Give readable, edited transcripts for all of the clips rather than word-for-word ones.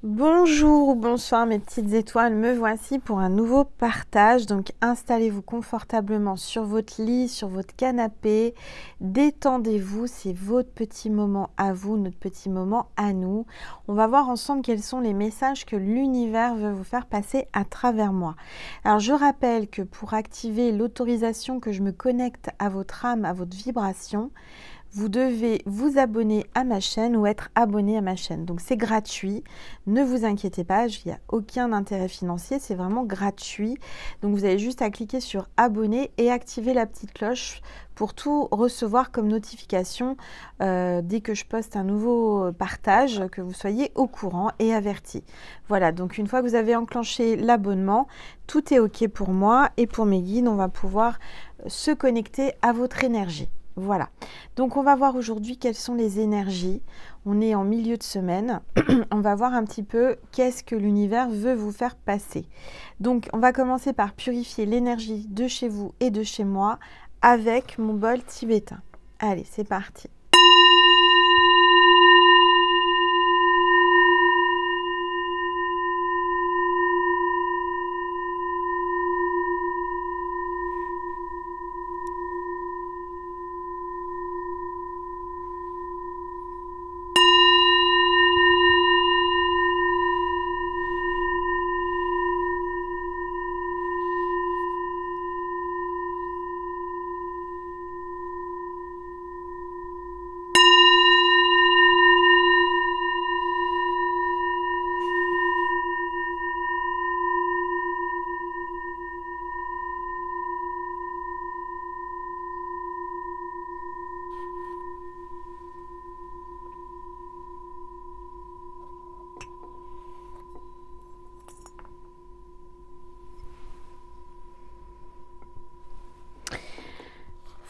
Bonjour ou bonsoir mes petites étoiles, me voici pour un nouveau partage. Donc installez-vous confortablement sur votre lit, sur votre canapé, détendez-vous, c'est votre petit moment à vous, notre petit moment à nous. On va voir ensemble quels sont les messages que l'univers veut vous faire passer à travers moi. Alors je rappelle que pour activer l'autorisation que je me connecte à votre âme, à votre vibration, vous devez vous abonner à ma chaîne ou être abonné à ma chaîne. Donc c'est gratuit, ne vous inquiétez pas, il n'y a aucun intérêt financier, c'est vraiment gratuit. Donc vous avez juste à cliquer sur abonner et activer la petite cloche pour tout recevoir comme notification dès que je poste un nouveau partage, que vous soyez au courant et averti. Voilà, donc une fois que vous avez enclenché l'abonnement, tout est OK pour moi et pour mes guides, on va pouvoir se connecter à votre énergie. Voilà, donc on va voir aujourd'hui quelles sont les énergies. On est en milieu de semaine, on va voir un petit peu qu'est-ce que l'univers veut vous faire passer. Donc on va commencer par purifier l'énergie de chez vous et de chez moi avec mon bol tibétain. Allez, c'est parti.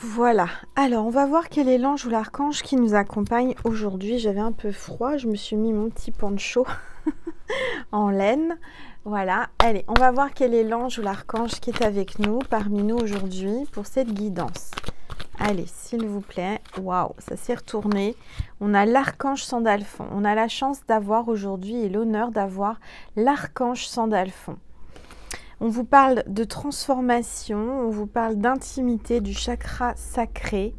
Voilà, alors on va voir quel est l'ange ou l'archange qui nous accompagne aujourd'hui. J'avais un peu froid, je me suis mis mon petit poncho en laine. Voilà, allez, on va voir quel est l'ange ou l'archange qui est avec nous, parmi nous aujourd'hui, pour cette guidance. Allez, s'il vous plaît, waouh, ça s'est retourné. On a l'archange Sandalphon. On a la chance d'avoir aujourd'hui et l'honneur d'avoir l'archange Sandalphon. On vous parle de transformation, on vous parle d'intimité, du chakra sacré.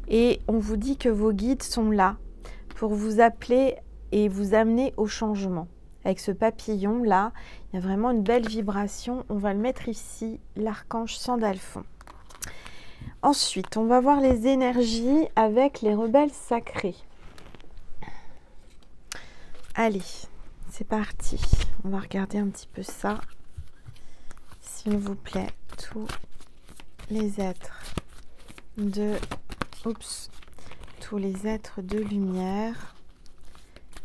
Et on vous dit que vos guides sont là pour vous appeler et vous amener au changement. Avec ce papillon là, il y a vraiment une belle vibration. On va le mettre ici, l'archange Sandalphon. Ensuite, on va voir les énergies avec les rebelles sacrés. Allez, c'est parti. On va regarder un petit peu ça. S'il vous plaît, tous les êtres de... Oups, tous les êtres de lumière,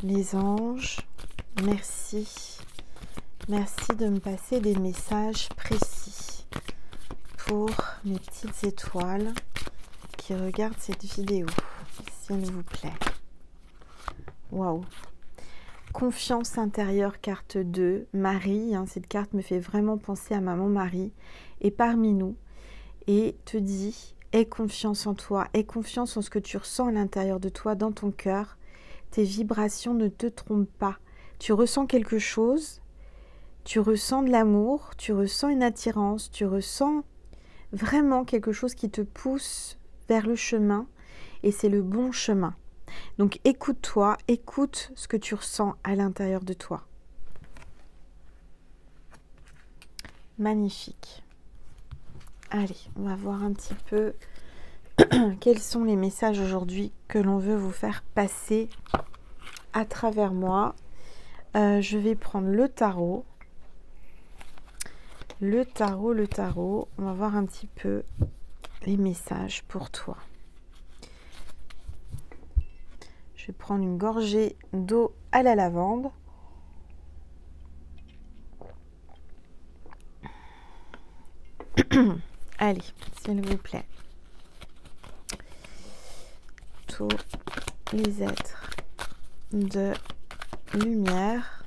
les anges, merci. Merci de me passer des messages précis pour mes petites étoiles qui regardent cette vidéo, s'il vous plaît. Waouh! Confiance intérieure, carte 2, Marie, cette carte me fait vraiment penser à maman Marie, est parmi nous et te dit, aie confiance en toi, aie confiance en ce que tu ressens à l'intérieur de toi, dans ton cœur. Tes vibrations ne te trompent pas. Tu ressens quelque chose, tu ressens de l'amour, tu ressens une attirance, tu ressens vraiment quelque chose qui te pousse vers le chemin et c'est le bon chemin. Donc écoute-toi, écoute ce que tu ressens à l'intérieur de toi. Magnifique. Allez, on va voir un petit peu quels sont les messages aujourd'hui que l'on veut vous faire passer à travers moi. Je vais prendre le tarot. Le tarot. On va voir un petit peu les messages pour toi. Je vais prendre une gorgée d'eau à la lavande. Allez, s'il vous plaît. Tous les êtres de lumière,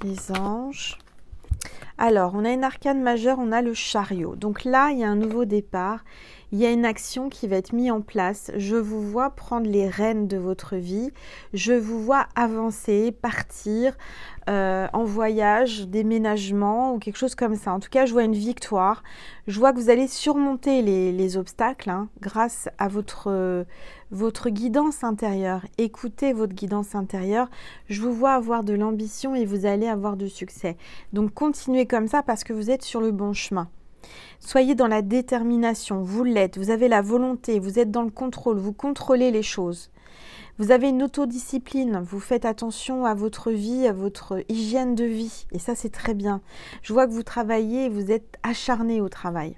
les anges. Alors, on a une arcane majeure, on a le chariot. Donc là, il y a un nouveau départ. Il y a une action qui va être mise en place. Je vous vois prendre les rênes de votre vie. Je vous vois avancer, partir en voyage, déménagement ou quelque chose comme ça. En tout cas, je vois une victoire. Je vois que vous allez surmonter les obstacles hein, grâce à votre guidance intérieure. Écoutez votre guidance intérieure. Je vous vois avoir de l'ambition et vous allez avoir du succès. Donc, continuez comme ça parce que vous êtes sur le bon chemin. Soyez dans la détermination, vous l'êtes, vous avez la volonté, vous êtes dans le contrôle, vous contrôlez les choses. Vous avez une autodiscipline, vous faites attention à votre vie, à votre hygiène de vie. Et ça, c'est très bien. Je vois que vous travaillez et vous êtes acharné au travail.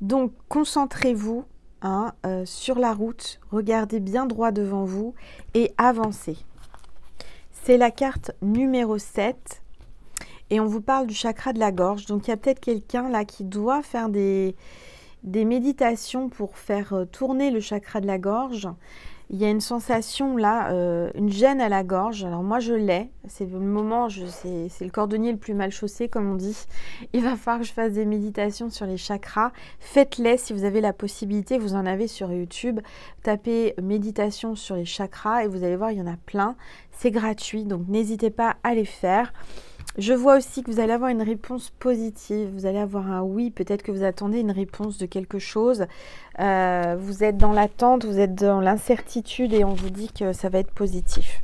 Donc, concentrez-vous hein, sur la route, regardez bien droit devant vous et avancez. C'est la carte numéro 7. Et on vous parle du chakra de la gorge. Donc, il y a peut-être quelqu'un là qui doit faire des méditations pour faire tourner le chakra de la gorge. Il y a une sensation là, une gêne à la gorge. Alors moi, je l'ai. C'est le moment, c'est le cordonnier le plus mal chaussé, comme on dit. Il va falloir que je fasse des méditations sur les chakras. Faites-les si vous avez la possibilité. Vous en avez sur YouTube. Tapez méditation sur les chakras et vous allez voir, il y en a plein. C'est gratuit, donc n'hésitez pas à les faire. Je vois aussi que vous allez avoir une réponse positive, vous allez avoir un oui, peut-être que vous attendez une réponse de quelque chose. Vous êtes dans l'attente, vous êtes dans l'incertitude et on vous dit que ça va être positif.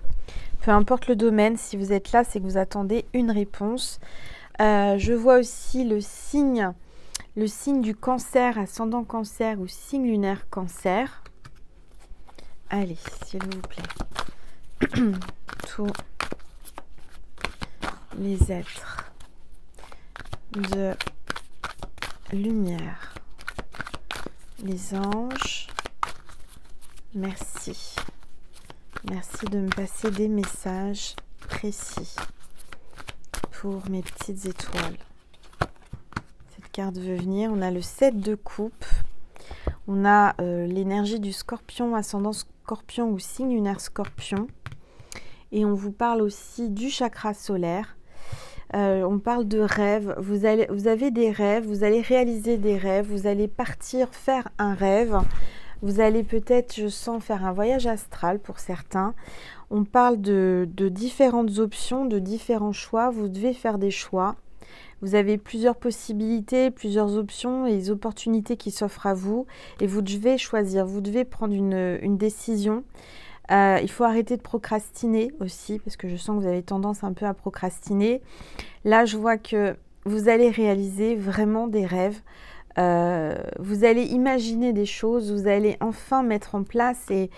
Peu importe le domaine, si vous êtes là, c'est que vous attendez une réponse. Je vois aussi le signe du cancer, ascendant cancer ou signe lunaire cancer. Allez, s'il vous plaît. Tout. Les êtres de lumière, les anges, merci. Merci de me passer des messages précis pour mes petites étoiles. Cette carte veut venir, on a le 7 de coupe, on a l'énergie du scorpion, ascendant scorpion ou signe lunaire scorpion. Et on vous parle aussi du chakra solaire. On parle de rêves, vous avez des rêves, vous allez réaliser des rêves, vous allez partir faire un rêve, vous allez peut-être, je sens, faire un voyage astral pour certains. On parle de différentes options, de différents choix, vous devez faire des choix. Vous avez plusieurs possibilités, plusieurs options et des opportunités qui s'offrent à vous et vous devez choisir, vous devez prendre une décision. Il faut arrêter de procrastiner aussi parce que je sens que vous avez tendance un peu à procrastiner. Là, je vois que vous allez réaliser vraiment des rêves. Vous allez imaginer des choses, vous allez enfin mettre en place et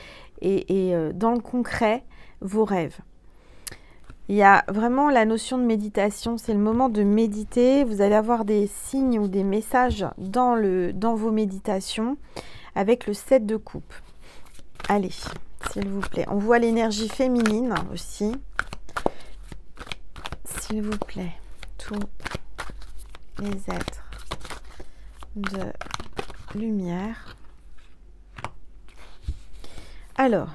dans le concret vos rêves. Il y a vraiment la notion de méditation, c'est le moment de méditer. Vous allez avoir des signes ou des messages dans vos méditations avec le 7 de coupe. Allez. S'il vous plaît. On voit l'énergie féminine aussi. S'il vous plaît. Tous les êtres de lumière. Alors,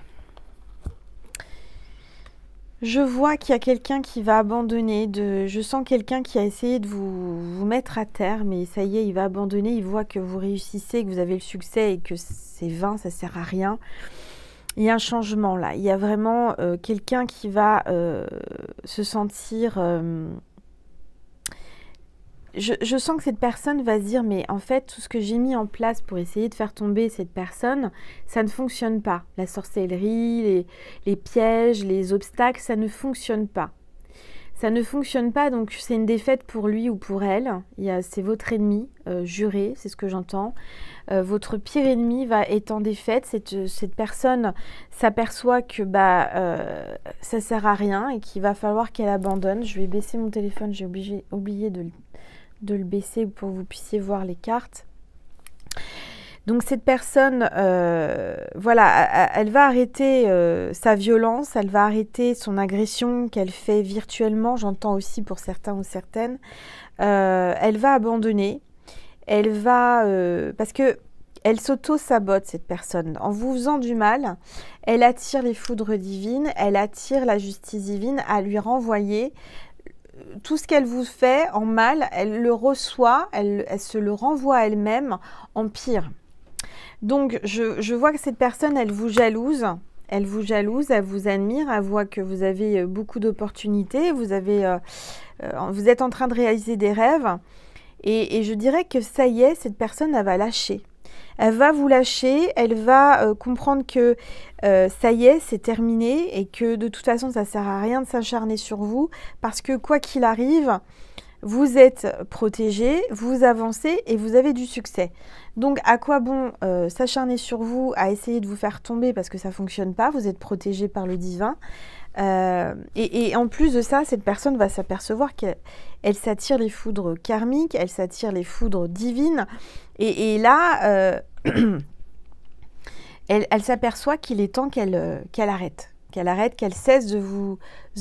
je vois qu'il y a quelqu'un qui va abandonner. Je sens quelqu'un qui a essayé de vous mettre à terre, mais ça y est, il va abandonner. Il voit que vous réussissez, que vous avez le succès et que c'est vain, ça ne sert à rien. Il y a un changement là, il y a vraiment quelqu'un qui va se sentir... Je sens que cette personne va se dire, mais en fait, tout ce que j'ai mis en place pour essayer de faire tomber cette personne, ça ne fonctionne pas. La sorcellerie, les pièges, les obstacles, ça ne fonctionne pas. Ça ne fonctionne pas, donc c'est une défaite pour lui ou pour elle. C'est votre ennemi juré, c'est ce que j'entends. Votre pire ennemi est en défaite. Cette personne s'aperçoit que ça sert à rien et qu'il va falloir qu'elle abandonne. Je vais baisser mon téléphone, j'ai oublié de le baisser pour que vous puissiez voir les cartes. Donc cette personne, voilà, elle va arrêter sa violence, elle va arrêter son agression qu'elle fait virtuellement, j'entends aussi pour certains ou certaines. Elle va abandonner, elle va, parce que elle s'auto-sabote cette personne. En vous faisant du mal, elle attire les foudres divines, elle attire la justice divine à lui renvoyer tout ce qu'elle vous fait en mal, elle le reçoit, elle se le renvoie à elle-même en pire. Donc, je vois que cette personne, elle vous jalouse. Elle vous jalouse, elle vous admire, elle voit que vous avez beaucoup d'opportunités, vous êtes en train de réaliser des rêves. Et je dirais que ça y est, cette personne, elle va lâcher. Elle va vous lâcher, elle va comprendre que ça y est, c'est terminé et que de toute façon, ça ne sert à rien de s'acharner sur vous parce que quoi qu'il arrive, vous êtes protégé, vous avancez et vous avez du succès. Donc, à quoi bon s'acharner sur vous, à essayer de vous faire tomber parce que ça ne fonctionne pas, vous êtes protégé par le divin. Et en plus de ça, cette personne va s'apercevoir qu'elle s'attire les foudres karmiques, elle s'attire les foudres divines. Et là, elle s'aperçoit qu'il est temps qu'elle arrête. Qu'elle cesse de vous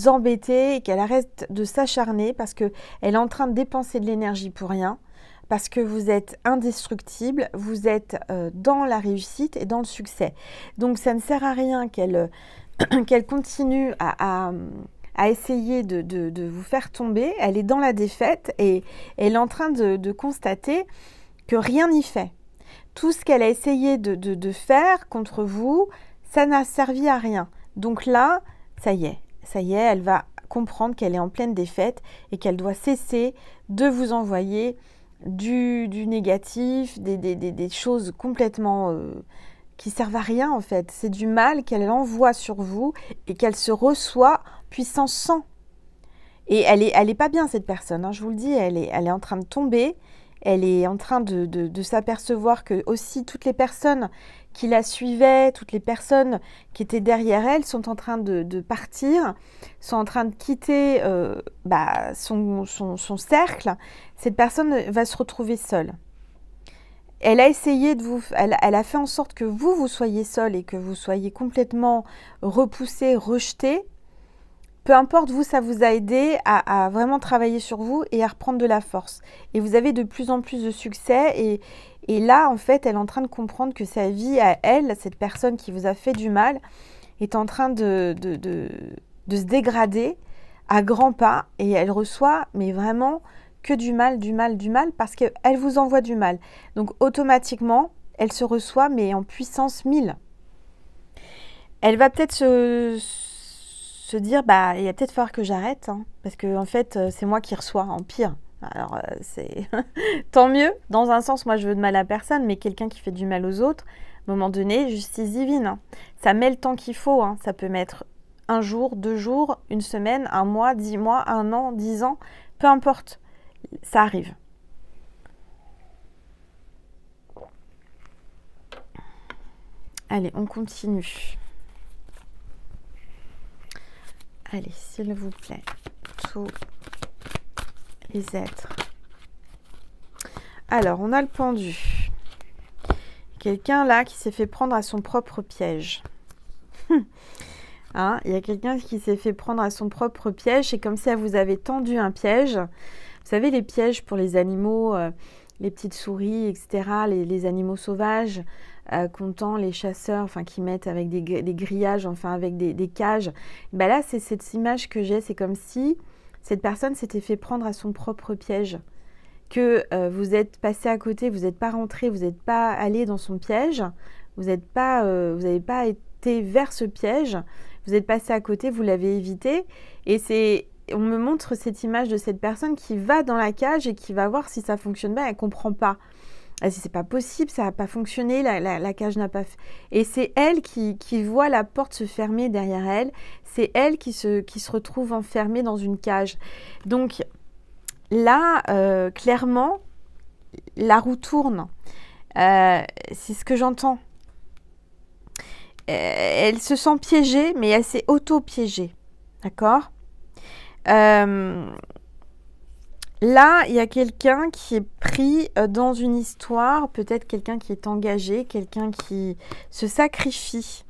embêter, qu'elle arrête de s'acharner parce qu'elle est en train de dépenser de l'énergie pour rien, parce que vous êtes indestructible, vous êtes dans la réussite et dans le succès. Donc ça ne sert à rien qu'elle continue à essayer de vous faire tomber. Elle est dans la défaite et elle est en train de constater que rien n'y fait. Tout ce qu'elle a essayé de faire contre vous, ça n'a servi à rien. Donc là, ça y est, elle va comprendre qu'elle est en pleine défaite et qu'elle doit cesser de vous envoyer du négatif, des choses complètement qui servent à rien en fait. C'est du mal qu'elle envoie sur vous et qu'elle se reçoit puissance 100. Et elle est pas bien cette personne, hein, je vous le dis, elle est en train de tomber. Elle est en train de s'apercevoir que aussi toutes les personnes qui la suivaient, toutes les personnes qui étaient derrière elle sont en train de partir, sont en train de quitter son cercle. Cette personne va se retrouver seule. Elle a essayé elle a fait en sorte que vous soyez seul et que vous soyez complètement repoussé, rejeté. Peu importe, vous, ça vous a aidé à vraiment travailler sur vous et à reprendre de la force. Et vous avez de plus en plus de succès. Et là, en fait, elle est en train de comprendre que sa vie à elle, cette personne qui vous a fait du mal, est en train de se dégrader à grands pas. Et elle reçoit, mais vraiment, que du mal, parce qu'elle vous envoie du mal. Donc, automatiquement, elle se reçoit, mais en puissance 1000. Elle va peut-être se dire, il va peut-être falloir que j'arrête, hein, parce que en fait, c'est moi qui reçois en pire. Alors, c'est tant mieux. Dans un sens, moi, je veux de mal à personne, mais quelqu'un qui fait du mal aux autres, à un moment donné, justice divine. Hein. Ça met le temps qu'il faut. Hein. Ça peut mettre 1 jour, 2 jours, 1 semaine, 1 mois, 10 mois, 1 an, 10 ans, peu importe. Ça arrive. Allez, on continue. Allez, s'il vous plaît, tous les êtres. Alors, on a le pendu. Quelqu'un là qui s'est fait prendre à son propre piège. Hein, il y a quelqu'un qui s'est fait prendre à son propre piège. C'est comme si elle vous avait tendu un piège. Vous savez, les pièges pour les animaux, les petites souris, etc., les animaux sauvages, comptant les chasseurs, enfin qui mettent avec des grillages, enfin avec des cages. Ben là, c'est cette image que j'ai. C'est comme si cette personne s'était fait prendre à son propre piège. Que vous êtes passé à côté, vous n'êtes pas rentré, vous n'êtes pas allé dans son piège, vous n'avez pas été vers ce piège, vous êtes passé à côté, vous l'avez évité. Et on me montre cette image de cette personne qui va dans la cage et qui va voir si ça fonctionne bien. Elle ne comprend pas. Elle dit, c'est pas possible, ça n'a pas fonctionné, la cage n'a pas fait. Et c'est elle qui voit la porte se fermer derrière elle. C'est elle qui se retrouve enfermée dans une cage. Donc là, clairement, la roue tourne. C'est ce que j'entends. Elle se sent piégée, mais elle s'est auto-piégée. D'accord ? Là, il y a quelqu'un qui est pris dans une histoire, peut-être quelqu'un qui est engagé, quelqu'un qui se sacrifie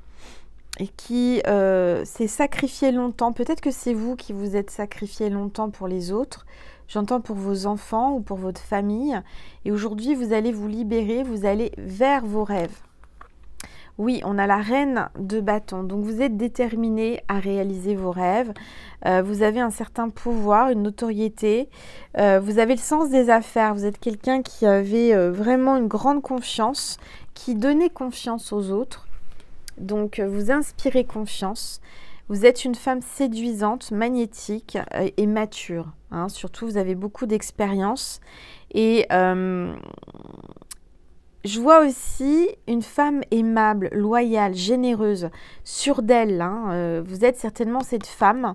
et qui s'est sacrifié longtemps. Peut-être que c'est vous qui vous êtes sacrifié longtemps pour les autres. J'entends pour vos enfants ou pour votre famille. Et aujourd'hui, vous allez vous libérer, vous allez vers vos rêves. Oui, on a la reine de bâton. Donc, vous êtes déterminé à réaliser vos rêves. Vous avez un certain pouvoir, une notoriété. Vous avez le sens des affaires. Vous êtes quelqu'un qui avait vraiment une grande confiance qui donnez confiance aux autres. Donc, vous inspirez confiance. Vous êtes une femme séduisante, magnétique et mature. Hein. Surtout, vous avez beaucoup d'expérience. Et je vois aussi une femme aimable, loyale, généreuse, sûre d'elle. Hein. Vous êtes certainement cette femme.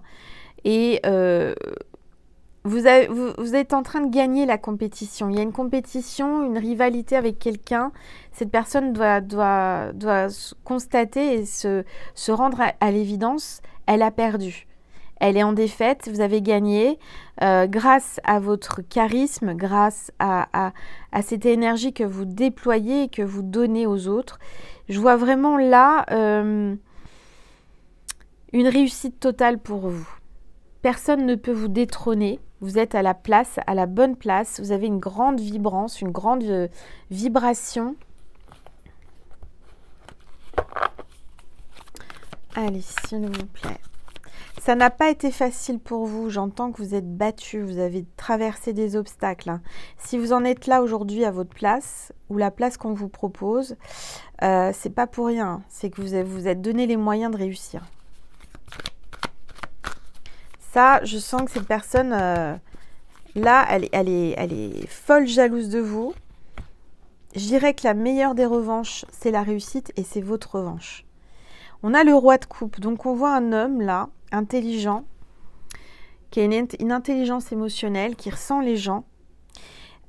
Et vous êtes en train de gagner la compétition. Il y a une compétition, une rivalité avec quelqu'un. Cette personne doit constater et se rendre à l'évidence. Elle a perdu. Elle est en défaite. Vous avez gagné grâce à votre charisme, grâce à cette énergie que vous déployez et que vous donnez aux autres. Je vois vraiment là une réussite totale pour vous. Personne ne peut vous détrôner. Vous êtes à la place, à la bonne place. Vous avez une grande vibrance, une grande vibration. Allez, s'il vous plaît. Ça n'a pas été facile pour vous. J'entends que vous êtes battu, vous avez traversé des obstacles. Hein. Si vous en êtes là aujourd'hui à votre place, ou la place qu'on vous propose, c'est pas pour rien. C'est que vous êtes donné les moyens de réussir. Ça, je sens que cette personne, là, elle est folle jalouse de vous. Je dirais que la meilleure des revanches, c'est la réussite et c'est votre revanche. On a le roi de coupe. Donc, on voit un homme, là, intelligent, qui a une intelligence émotionnelle, qui ressent les gens,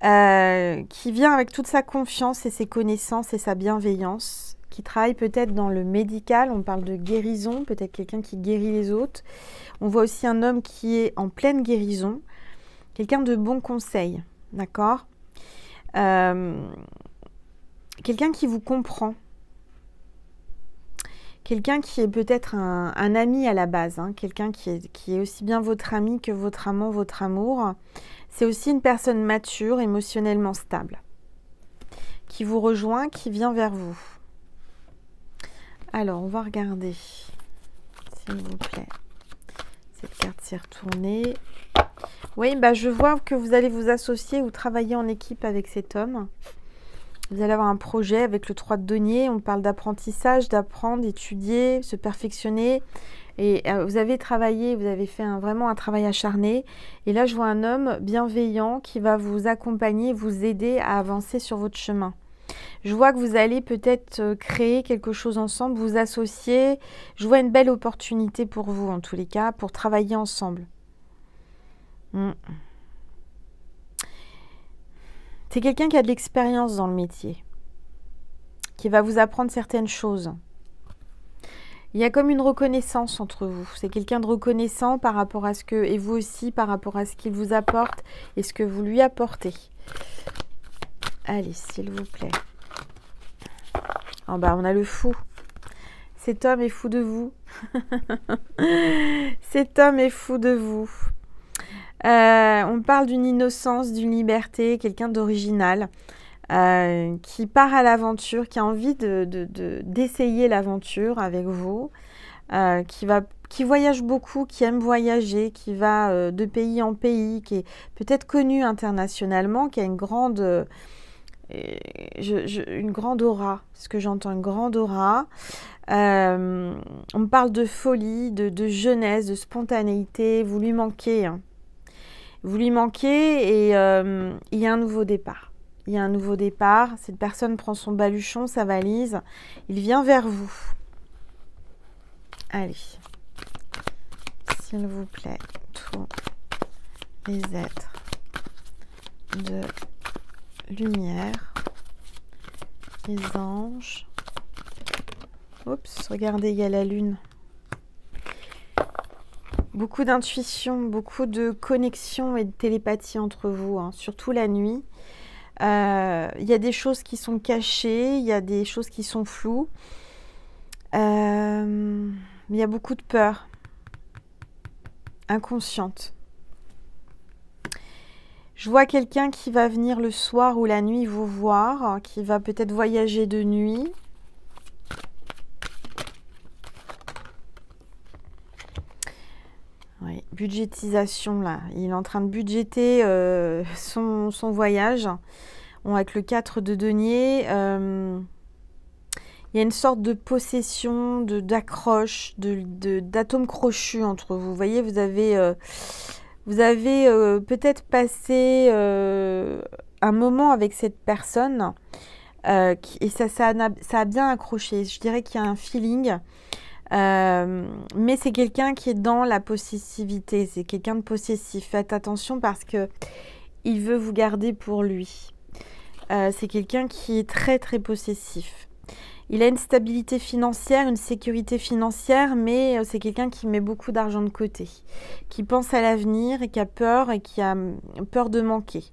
qui vient avec toute sa confiance et ses connaissances et sa bienveillance, qui travaille peut-être dans le médical, on parle de guérison, peut-être quelqu'un qui guérit les autres. On voit aussi un homme qui est en pleine guérison, quelqu'un de bon conseil, d'accord, quelqu'un qui vous comprend, quelqu'un qui est peut-être un ami à la base, hein, quelqu'un qui est aussi bien votre ami que votre amant, votre amour. C'est aussi une personne mature, émotionnellement stable, qui vous rejoint, qui vient vers vous. Alors, on va regarder, s'il vous plaît. Cette carte s'est retournée. Oui, bah, je vois que vous allez vous associer ou travailler en équipe avec cet homme. Vous allez avoir un projet avec le 3 de denier. On parle d'apprentissage, d'apprendre, d'étudier, se perfectionner. Et vous avez travaillé, vous avez fait vraiment un travail acharné. Et là, je vois un homme bienveillant qui va vous accompagner, vous aider à avancer sur votre chemin. Je vois que vous allez peut-être créer quelque chose ensemble, vous associer. Je vois une belle opportunité pour vous, en tous les cas, pour travailler ensemble. C'est quelqu'un qui a de l'expérience dans le métier, qui va vous apprendre certaines choses. Il y a comme une reconnaissance entre vous. C'est quelqu'un de reconnaissant par rapport à ce que, et vous aussi, par rapport à ce qu'il vous apporte et ce que vous lui apportez. Allez, s'il vous plaît. Oh bah, on a le fou. Cet homme est fou de vous. Cet homme est fou de vous. On parle d'une innocence, d'une liberté, quelqu'un d'original, qui part à l'aventure, qui a envie d'essayer l'aventure avec vous, qui voyage beaucoup, qui aime voyager, qui va de pays en pays, qui est peut-être connu internationalement, qui a une grande aura, ce que j'entends, une grande aura. On parle de folie, de jeunesse, de spontanéité. Vous lui manquez, hein. Vous lui manquez et il y a un nouveau départ. Il y a un nouveau départ. Cette personne prend son baluchon, sa valise. Il vient vers vous. Allez. S'il vous plaît, tous les êtres de lumière, les anges. Oups, regardez, il y a la lune. Beaucoup d'intuition, beaucoup de connexion et de télépathie entre vous, hein, surtout la nuit. Il y a des choses qui sont cachées, il y a des choses qui sont floues. Mais il y a beaucoup de peur inconsciente. Je vois quelqu'un qui va venir le soir ou la nuit vous voir, qui va peut-être voyager de nuit. Oui, budgétisation là. Il est en train de budgéter son voyage. Avec le 4 de denier. Il y a une sorte de possession, d'accroche, d'atomes crochus entre vous. Vous voyez, vous avez peut-être passé un moment avec cette personne et ça a bien accroché. Je dirais qu'il y a un feeling. Mais c'est quelqu'un qui est dans la possessivité, c'est quelqu'un de possessif. Faites attention parce que il veut vous garder pour lui. C'est quelqu'un qui est très très possessif. Il a une stabilité financière, une sécurité financière, mais c'est quelqu'un qui met beaucoup d'argent de côté, qui pense à l'avenir et qui a peur de manquer.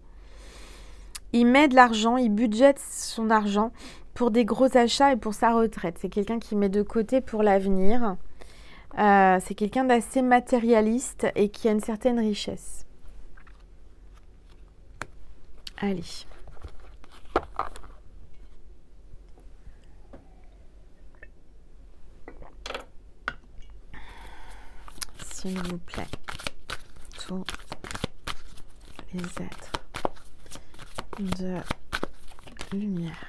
Il met de l'argent, il budgète son argent pour des gros achats et pour sa retraite. C'est quelqu'un qui met de côté pour l'avenir. C'est quelqu'un d'assez matérialiste et qui a une certaine richesse. Allez. S'il vous plaît. Tous les êtres de lumière.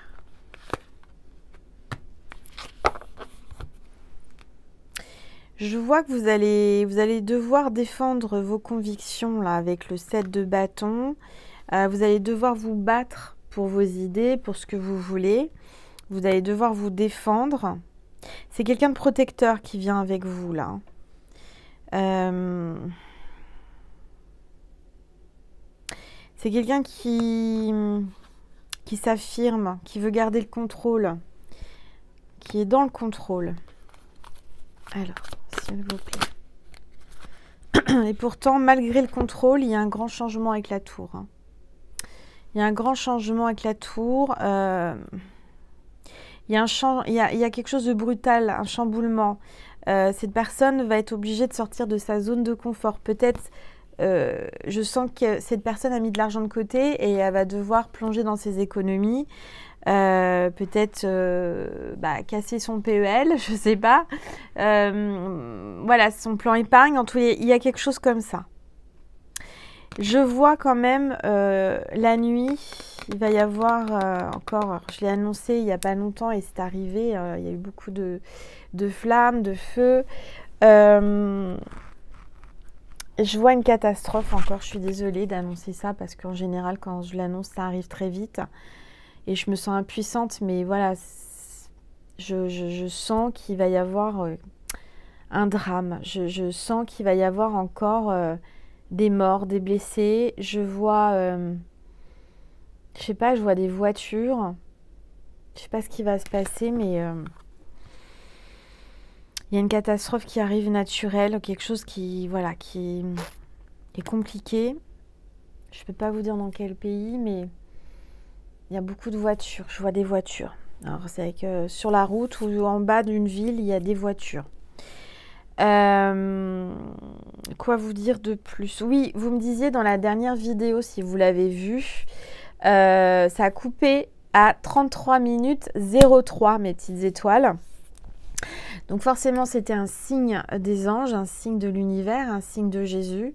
Je vois que vous allez devoir défendre vos convictions là avec le 7 de bâton. Vous allez devoir vous battre pour vos idées, pour ce que vous voulez. Vous allez devoir vous défendre. C'est quelqu'un de protecteur qui vient avec vous là. C'est quelqu'un qui s'affirme, qui veut garder le contrôle, qui est dans le contrôle. Alors, s'il vous plaît. Et pourtant, malgré le contrôle, il y a un grand changement avec la tour. Il y a un grand changement avec la tour. Il y a quelque chose de brutal, un chamboulement. Cette personne va être obligée de sortir de sa zone de confort. Peut-être, je sens que cette personne a mis de l'argent de côté et elle va devoir plonger dans ses économies. Peut-être casser son PEL, je sais pas. Voilà, son plan épargne. En tout cas, il y a quelque chose comme ça. Je vois quand même la nuit, il va y avoir encore, je l'ai annoncé il n'y a pas longtemps et c'est arrivé, il y a eu beaucoup de flammes, de feux. Je vois une catastrophe encore, je suis désolée d'annoncer ça parce qu'en général quand je l'annonce ça arrive très vite et je me sens impuissante, mais voilà, je sens qu'il va y avoir un drame, je sens qu'il va y avoir encore des morts, des blessés. Je vois, je sais pas, je vois des voitures. Je sais pas ce qui va se passer, mais il y a une catastrophe qui arrive naturelle, quelque chose qui est compliqué. Je peux pas vous dire dans quel pays, mais il y a beaucoup de voitures. Je vois des voitures. Alors c'est avec sur la route ou en bas d'une ville, il y a des voitures. Quoi vous dire de plus? Oui, vous me disiez dans la dernière vidéo, si vous l'avez vu, ça a coupé à 33 minutes 03, mes petites étoiles. Donc forcément, c'était un signe des anges, un signe de l'univers, un signe de Jésus.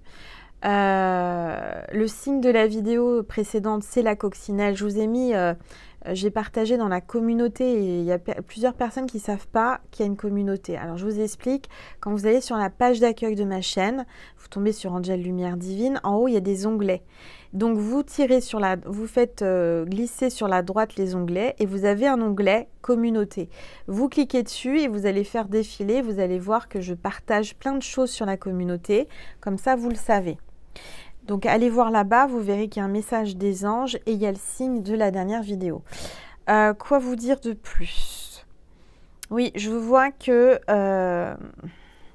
Le signe de la vidéo précédente, c'est la coccinelle. Je vous ai mis... j'ai partagé dans la communauté et il y a plusieurs personnes qui ne savent pas qu'il y a une communauté. Alors je vous explique, quand vous allez sur la page d'accueil de ma chaîne, vous tombez sur Angel Lumière Divine, en haut il y a des onglets. Donc vous faites glisser sur la droite les onglets et vous avez un onglet communauté. Vous cliquez dessus et vous allez faire défiler, vous allez voir que je partage plein de choses sur la communauté, comme ça vous le savez. Donc allez voir là-bas, vous verrez qu'il y a un message des anges et il y a le signe de la dernière vidéo. Quoi vous dire de plus? Oui, je vois que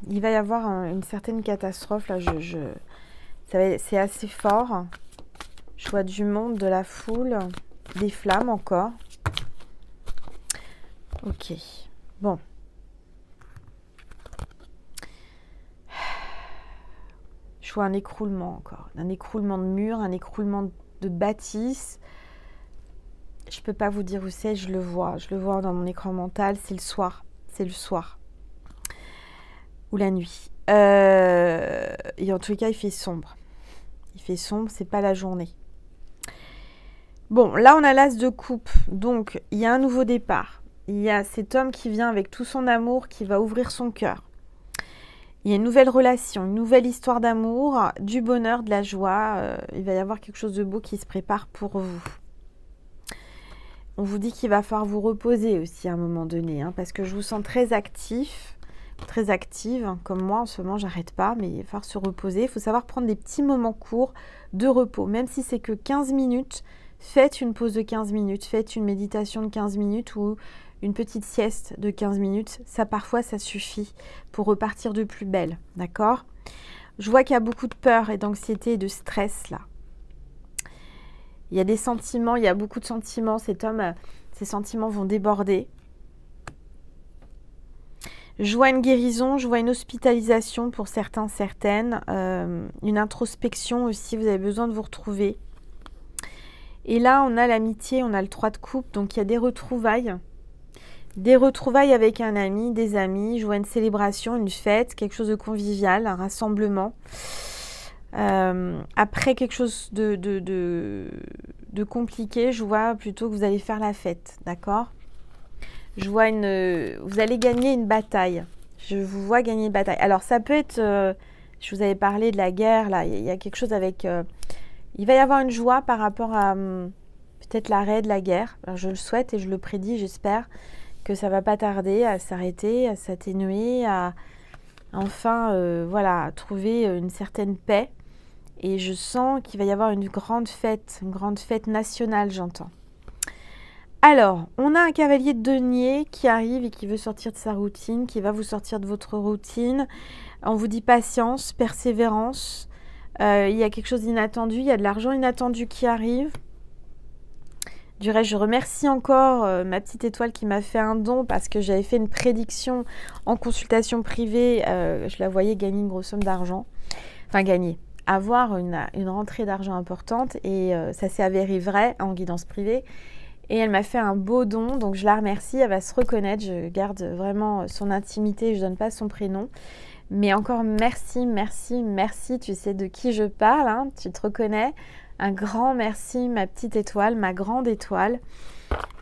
il va y avoir une certaine catastrophe. Là, c'est assez fort. Je vois du monde, de la foule, des flammes encore. Ok, bon. Je vois un écroulement encore, un écroulement de murs, un écroulement de bâtisse. Je ne peux pas vous dire où c'est, je le vois dans mon écran mental, c'est le soir. Ou la nuit. Et en tout cas, il fait sombre. C'est pas la journée. Bon, là on a l'as de coupe, donc il y a un nouveau départ. il y a cet homme qui vient avec tout son amour, qui va ouvrir son cœur. Il y a une nouvelle relation, une nouvelle histoire d'amour, du bonheur, de la joie. Il va y avoir quelque chose de beau qui se prépare pour vous. On vous dit qu'il va falloir vous reposer aussi à un moment donné, hein, parce que je vous sens très actif, très active. Comme moi, en ce moment, j'arrête pas, mais il va falloir se reposer. Il faut savoir prendre des petits moments courts de repos, même si c'est que 15 minutes. Faites une pause de 15 minutes, faites une méditation de 15 minutes ou une petite sieste de 15 minutes. Ça, parfois, ça suffit pour repartir de plus belle, d'accord? Je vois qu'il y a beaucoup de peur et d'anxiété et de stress, là. Il y a des sentiments, il y a beaucoup de sentiments. Cet homme, ces sentiments vont déborder. Je vois une guérison, je vois une hospitalisation pour certains, certaines. Une introspection aussi, vous avez besoin de vous retrouver. Et là, on a l'amitié, on a le 3 de coupe, donc il y a des retrouvailles. Des retrouvailles avec un ami, des amis. Je vois une célébration, une fête, quelque chose de convivial, un rassemblement. Après quelque chose de compliqué, je vois plutôt que vous allez faire la fête, d'accord? Je vois vous allez gagner une bataille. Je vous vois gagner une bataille. Alors ça peut être, je vous avais parlé de la guerre, là, il y a quelque chose avec... il va y avoir une joie par rapport à peut-être l'arrêt de la guerre. Alors, je le souhaite et je le prédis, j'espère que ça ne va pas tarder à s'arrêter, à s'atténuer, à enfin voilà, trouver une certaine paix. Et je sens qu'il va y avoir une grande fête nationale, j'entends. Alors, on a un cavalier de denier qui arrive et qui veut sortir de sa routine, qui va vous sortir de votre routine. On vous dit patience, persévérance. Il y a quelque chose d'inattendu, il y a de l'argent inattendu qui arrive. Du reste, je remercie encore ma petite étoile qui m'a fait un don parce que j'avais fait une prédiction en consultation privée. Je la voyais gagner une grosse somme d'argent. Enfin, gagner. Avoir une rentrée d'argent importante. Et ça s'est avéré vrai en guidance privée. Et elle m'a fait un beau don. Donc, je la remercie. Elle va se reconnaître. Je garde vraiment son intimité. Je ne donne pas son prénom. Mais encore merci, merci, merci. Tu sais de qui je parle. Hein, tu te reconnais. Un grand merci, ma petite étoile, ma grande étoile.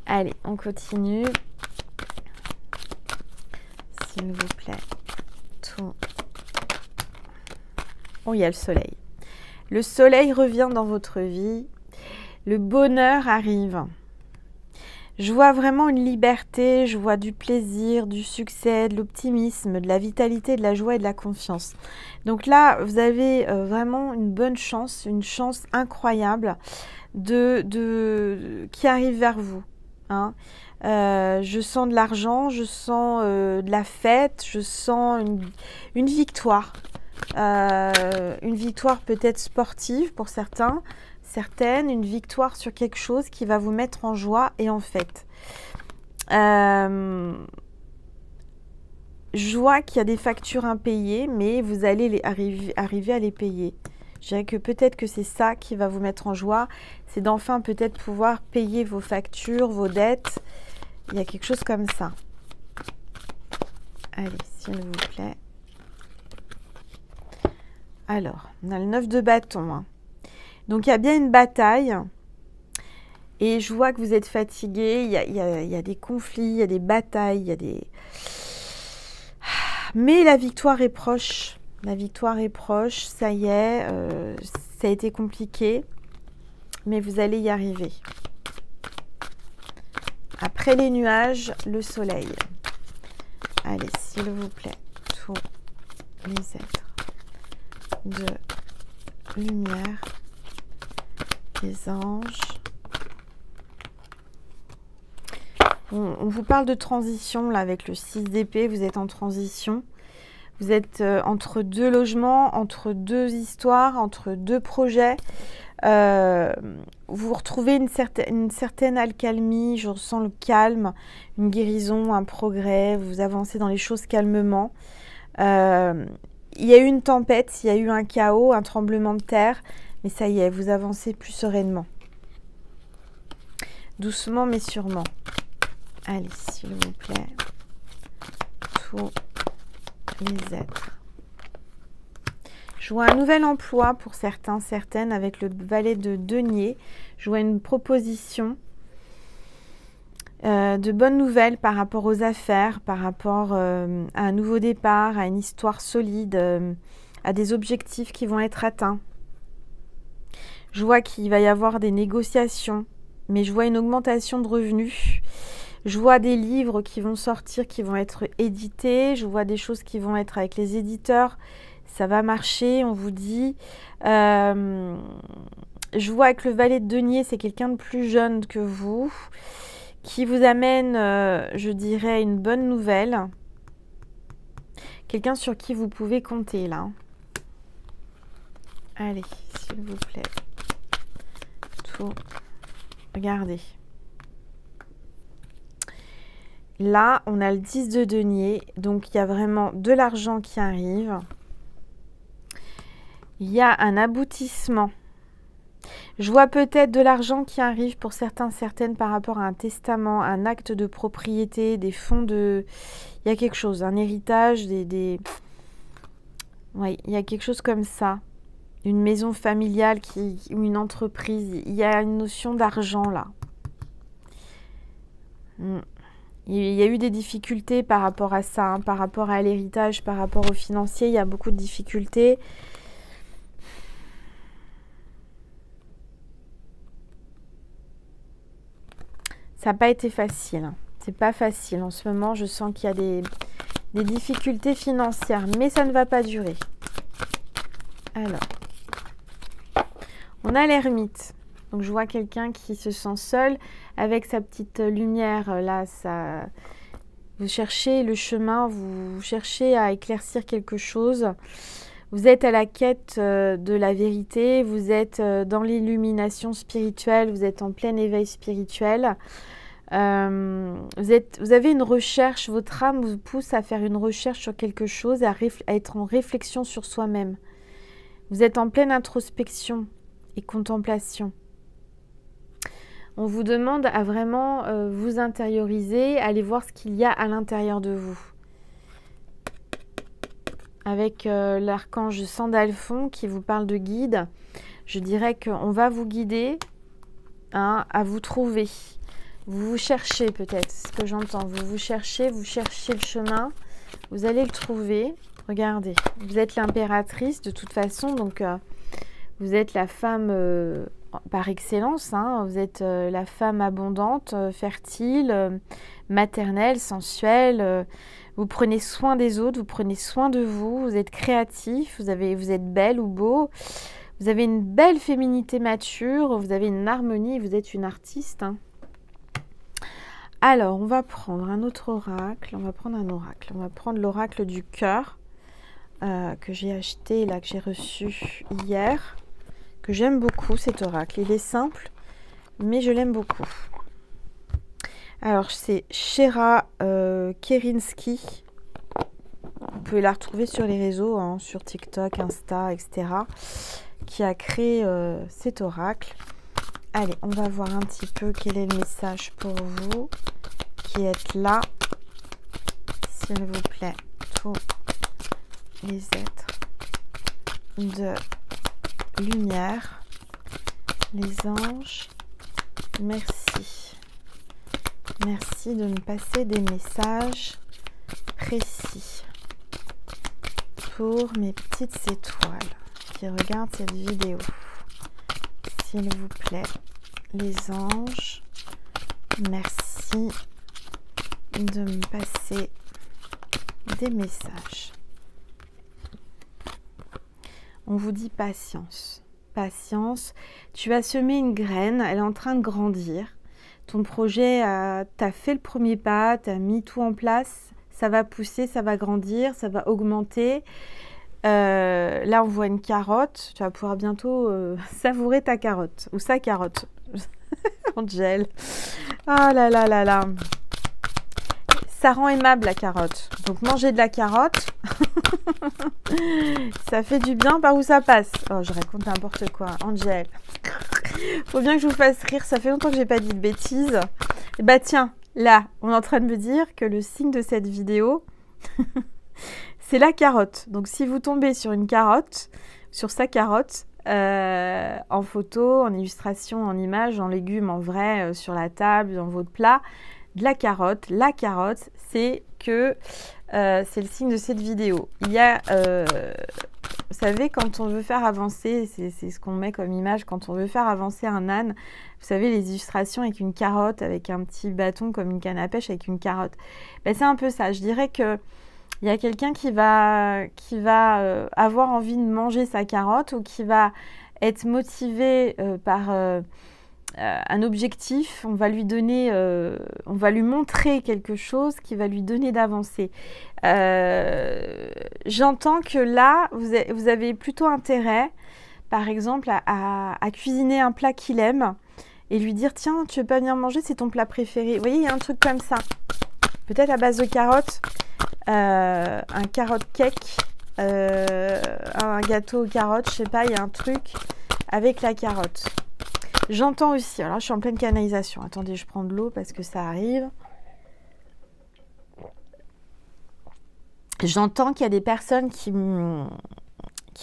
Allez, on continue. S'il vous plaît. Tout. Oh, il y a le soleil. Le soleil revient dans votre vie. Le bonheur arrive. Je vois vraiment une liberté, je vois du plaisir, du succès, de l'optimisme, de la vitalité, de la joie et de la confiance. Donc là, vous avez vraiment une bonne chance, une chance incroyable qui arrive vers vous. Hein. Je sens de l'argent, je sens de la fête, je sens une victoire. Une victoire peut-être sportive pour certaines, une victoire sur quelque chose qui va vous mettre en joie et en fête. Je vois qu'il y a des factures impayées, mais vous allez arriver à les payer. Je dirais que peut-être que c'est ça qui va vous mettre en joie, c'est d'enfin peut-être pouvoir payer vos factures, vos dettes. Il y a quelque chose comme ça. Allez, s'il vous plaît. Alors, on a le 9 de bâton. Hein. Donc, il y a bien une bataille. Et je vois que vous êtes fatigué. Il y a des conflits, il y a des batailles, il y a des... Mais la victoire est proche. La victoire est proche. Ça y est. Ça a été compliqué. Mais vous allez y arriver. Après les nuages, le soleil. Allez, s'il vous plaît. Tous les êtres de lumière, les anges. On vous parle de transition là avec le 6 d'épée, vous êtes en transition. Vous êtes entre deux logements, entre deux histoires, entre deux projets. Vous retrouvez une certaine accalmie, je ressens le calme, une guérison, un progrès, vous avancez dans les choses calmement. Il y a eu une tempête, il y a eu un chaos, un tremblement de terre, mais ça y est, vous avancez plus sereinement. Doucement mais sûrement. Allez, s'il vous plaît. Tous les êtres. Je vois un nouvel emploi pour certains, certaines, avec le valet de denier. Je vois une proposition. De bonnes nouvelles par rapport aux affaires, par rapport à un nouveau départ, à une histoire solide, à des objectifs qui vont être atteints. Je vois qu'il va y avoir des négociations, mais je vois une augmentation de revenus. Je vois des livres qui vont sortir, qui vont être édités. Je vois des choses qui vont être avec les éditeurs. Ça va marcher, on vous dit. Je vois que le valet de denier, c'est quelqu'un de plus jeune que vous, qui vous amène, je dirais, une bonne nouvelle. Quelqu'un sur qui vous pouvez compter, là. Allez, s'il vous plaît. Tout. Regardez. Là, on a le 10 de denier. Donc, il y a vraiment de l'argent qui arrive. Il y a un aboutissement. Je vois peut-être de l'argent qui arrive pour certains, certaines par rapport à un testament, un acte de propriété, des fonds de... Il y a quelque chose, un héritage, Oui, il y a quelque chose comme ça. Une maison familiale ou une entreprise. Il y a une notion d'argent là. Il y a eu des difficultés par rapport à ça, hein, par rapport à l'héritage, par rapport au financier. Il y a beaucoup de difficultés. Ça n'a pas été facile. C'est pas facile. En ce moment, je sens qu'il y a des difficultés financières, mais ça ne va pas durer. Alors, on a l'ermite. Donc, je vois quelqu'un qui se sent seul avec sa petite lumière. Là, ça... Vous cherchez le chemin, vous cherchez à éclaircir quelque chose. Vous êtes à la quête de la vérité, vous êtes dans l'illumination spirituelle, vous êtes en plein éveil spirituel. Vous avez une recherche, votre âme vous pousse à faire une recherche sur quelque chose, à être en réflexion sur soi-même. Vous êtes en pleine introspection et contemplation. On vous demande à vraiment vous intérioriser, aller voir ce qu'il y a à l'intérieur de vous. Avec l'archange Sandalphon qui vous parle de guide, je dirais qu'on va vous guider à vous trouver. Vous vous cherchez peut-être, c'est ce que j'entends. Vous cherchez le chemin, vous allez le trouver. Regardez, vous êtes l'impératrice de toute façon, donc vous êtes la femme par excellence. Hein, vous êtes la femme abondante, fertile, maternelle, sensuelle. Vous prenez soin des autres, vous prenez soin de vous, vous êtes créatif, vous êtes belle ou beau. Vous avez une belle féminité mature, vous avez une harmonie, vous êtes une artiste. Hein. Alors, on va prendre un autre oracle. On va prendre un oracle. On va prendre l'oracle du cœur que j'ai acheté, là, que j'ai reçu hier. Que j'aime beaucoup, cet oracle. Il est simple, mais je l'aime beaucoup. Alors, c'est Shera Kerinsky. Vous pouvez la retrouver sur les réseaux, hein, sur TikTok, Insta, etc. Qui a créé cet oracle. Allez, on va voir un petit peu quel est le message pour vous qui êtes là. S'il vous plaît, tous les êtres de lumière, les anges, merci. Merci de me passer des messages précis pour mes petites étoiles qui regardent cette vidéo. S'il vous plaît, les anges, merci de me passer des messages. On vous dit patience. Patience, tu as semé une graine, elle est en train de grandir. Ton projet, tu as fait le premier pas, tu as mis tout en place, ça va pousser, ça va grandir, ça va augmenter. Là, on voit une carotte. Tu vas pouvoir bientôt savourer ta carotte ou sa carotte. Angèle. Ah là là là là. Ça rend aimable la carotte. Donc, manger de la carotte, ça fait du bien par où ça passe. Oh, je raconte n'importe quoi. Angèle. Faut bien que je vous fasse rire. Ça fait longtemps que j'ai pas dit de bêtises. Bah tiens, là, on est en train de me dire que le signe de cette vidéo... c'est la carotte. Donc, si vous tombez sur une carotte, sur sa carotte, en photo, en illustration, en image, en légumes, en vrai, sur la table, dans votre plat, de la carotte. La carotte, c'est que c'est le signe de cette vidéo. Il y a, vous savez, quand on veut faire avancer, c'est ce qu'on met comme image, quand on veut faire avancer un âne, vous savez, les illustrations avec une carotte, avec un petit bâton comme une canne à pêche avec une carotte. Ben, c'est un peu ça. Je dirais que il y a quelqu'un qui va avoir envie de manger sa carotte ou qui va être motivé par un objectif. On va lui donner, on va lui montrer quelque chose qui va lui donner d'avancer. J'entends que là, vous avez plutôt intérêt, par exemple, à cuisiner un plat qu'il aime et lui dire « Tiens, tu veux pas venir manger, c'est ton plat préféré ». Vous voyez, il y a un truc comme ça. Peut-être à base de carottes. Un carotte cake, un gâteau aux carottes, je sais pas, il y a un truc avec la carotte. J'entends aussi, alors je suis en pleine canalisation, attendez, je prends de l'eau parce que ça arrive. J'entends qu'il y a des personnes qui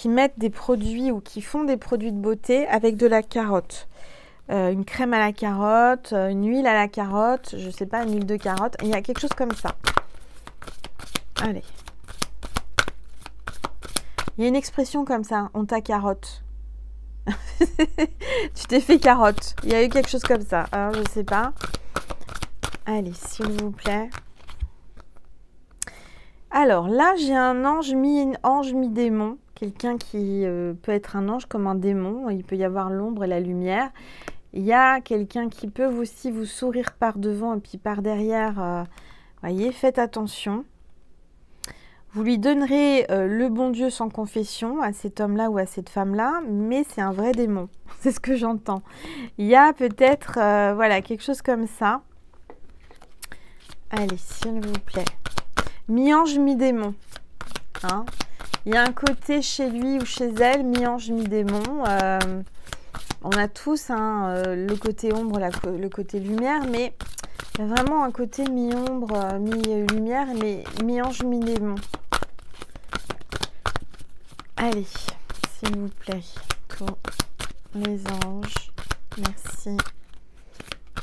mettent des produits ou qui font des produits de beauté avec de la carotte. Une crème à la carotte, une huile à la carotte, je sais pas, une huile de carotte, il y a quelque chose comme ça. Allez. Il y a une expression comme ça, on t'a carotte. Tu t'es fait carotte. Il y a eu quelque chose comme ça. Alors, je sais pas. Allez, s'il vous plaît. Alors, là, j'ai un ange mi-démon. Quelqu'un qui peut être un ange comme un démon. Il peut y avoir l'ombre et la lumière. Il y a quelqu'un qui peut aussi vous sourire par devant et puis par derrière. Voyez, faites attention. Vous lui donnerez le bon Dieu sans confession à cet homme-là ou à cette femme-là, mais c'est un vrai démon. C'est ce que j'entends. Il y a peut-être, voilà, quelque chose comme ça. Allez, s'il vous plaît. Mi-ange, mi-démon. Hein, il y a un côté chez lui ou chez elle, mi-ange, mi-démon. On a tous le côté ombre, le côté lumière, mais il y a vraiment un côté mi-ombre, mi-lumière, mais mi-ange, mi-démon. Allez, s'il vous plaît, tous les anges, merci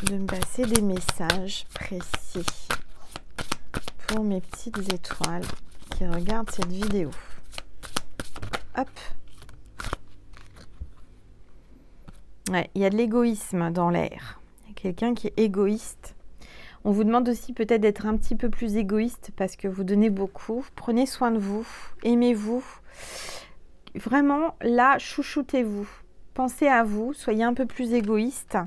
de me passer des messages précis pour mes petites étoiles qui regardent cette vidéo. Hop. Ouais, il y a de l'égoïsme dans l'air. Il y a quelqu'un qui est égoïste. On vous demande aussi peut-être d'être un petit peu plus égoïste parce que vous donnez beaucoup. Prenez soin de vous, aimez-vous. Vraiment, là, chouchoutez-vous. Pensez à vous, soyez un peu plus égoïste.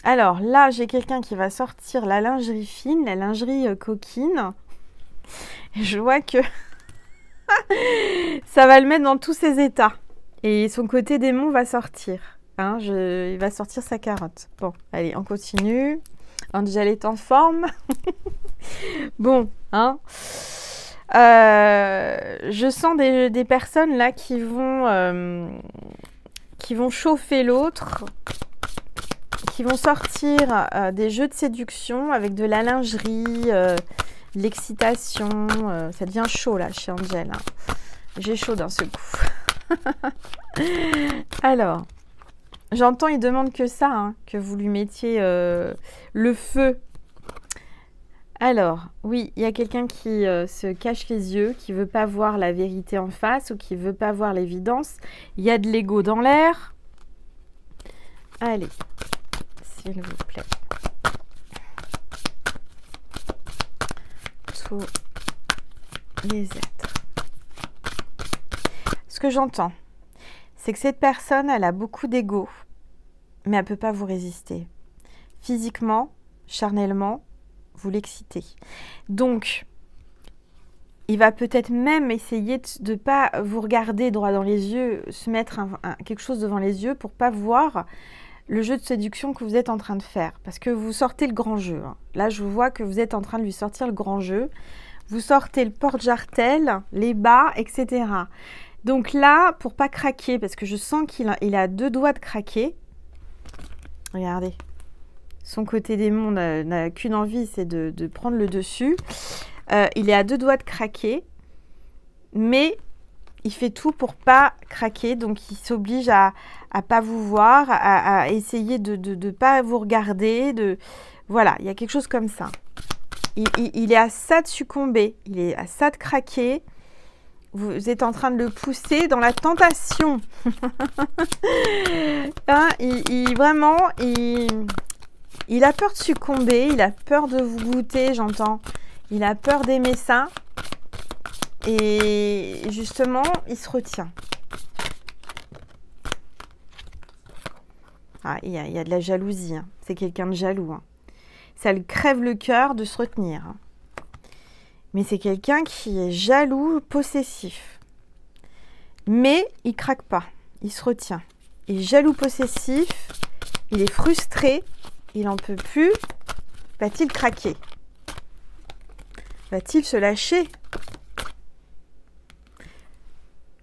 Alors là, j'ai quelqu'un qui va sortir la lingerie fine, la lingerie coquine. Et je vois que ça va le mettre dans tous ses états. Et son côté démon va sortir. Hein, il va sortir sa carotte. Bon, allez, on continue. Angel est en forme. Bon, hein. Je sens des personnes là qui vont chauffer l'autre, qui vont sortir des jeux de séduction avec de la lingerie, de l'excitation. Ça devient chaud là chez Angel. Hein. J'ai chaud d'un seul coup. Alors, j'entends, il demande que ça, hein, que vous lui mettiez le feu. Alors, oui, il y a quelqu'un qui se cache les yeux, qui ne veut pas voir la vérité en face ou qui ne veut pas voir l'évidence. Il y a de l'ego dans l'air. Allez, s'il vous plaît. Tous les êtres. Ce que j'entends, c'est que cette personne, elle a beaucoup d'ego, mais elle ne peut pas vous résister. Physiquement, charnellement, vous l'excitez. Donc, il va peut-être même essayer de ne pas vous regarder droit dans les yeux, se mettre quelque chose devant les yeux pour ne pas voir le jeu de séduction que vous êtes en train de faire. Parce que vous sortez le grand jeu. Hein. Là, je vois que vous êtes en train de lui sortir le grand jeu. Vous sortez le porte-jartel, les bas, etc. Donc là, pour pas craquer, parce que je sens qu'il a deux doigts de craquer. Regardez. Son côté démon n'a qu'une envie, c'est de prendre le dessus. Il est à deux doigts de craquer, mais il fait tout pour pas craquer, donc il s'oblige à pas vous voir, à essayer de pas vous regarder, voilà, il y a quelque chose comme ça. Il est à ça de succomber, il est à ça de craquer. Vous êtes en train de le pousser dans la tentation. Hein, vraiment, il a peur de succomber, il a peur de vous goûter, j'entends. Il a peur d'aimer ça. Et justement, il se retient. Ah, il y a de la jalousie. Hein. C'est quelqu'un de jaloux. Hein. Ça le crève le cœur de se retenir. Hein. Mais c'est quelqu'un qui est jaloux, possessif. Mais il craque pas. Il se retient. Il est jaloux, possessif. Il est frustré. Il n'en peut plus. Va-t-il craquer? Va-t-il se lâcher?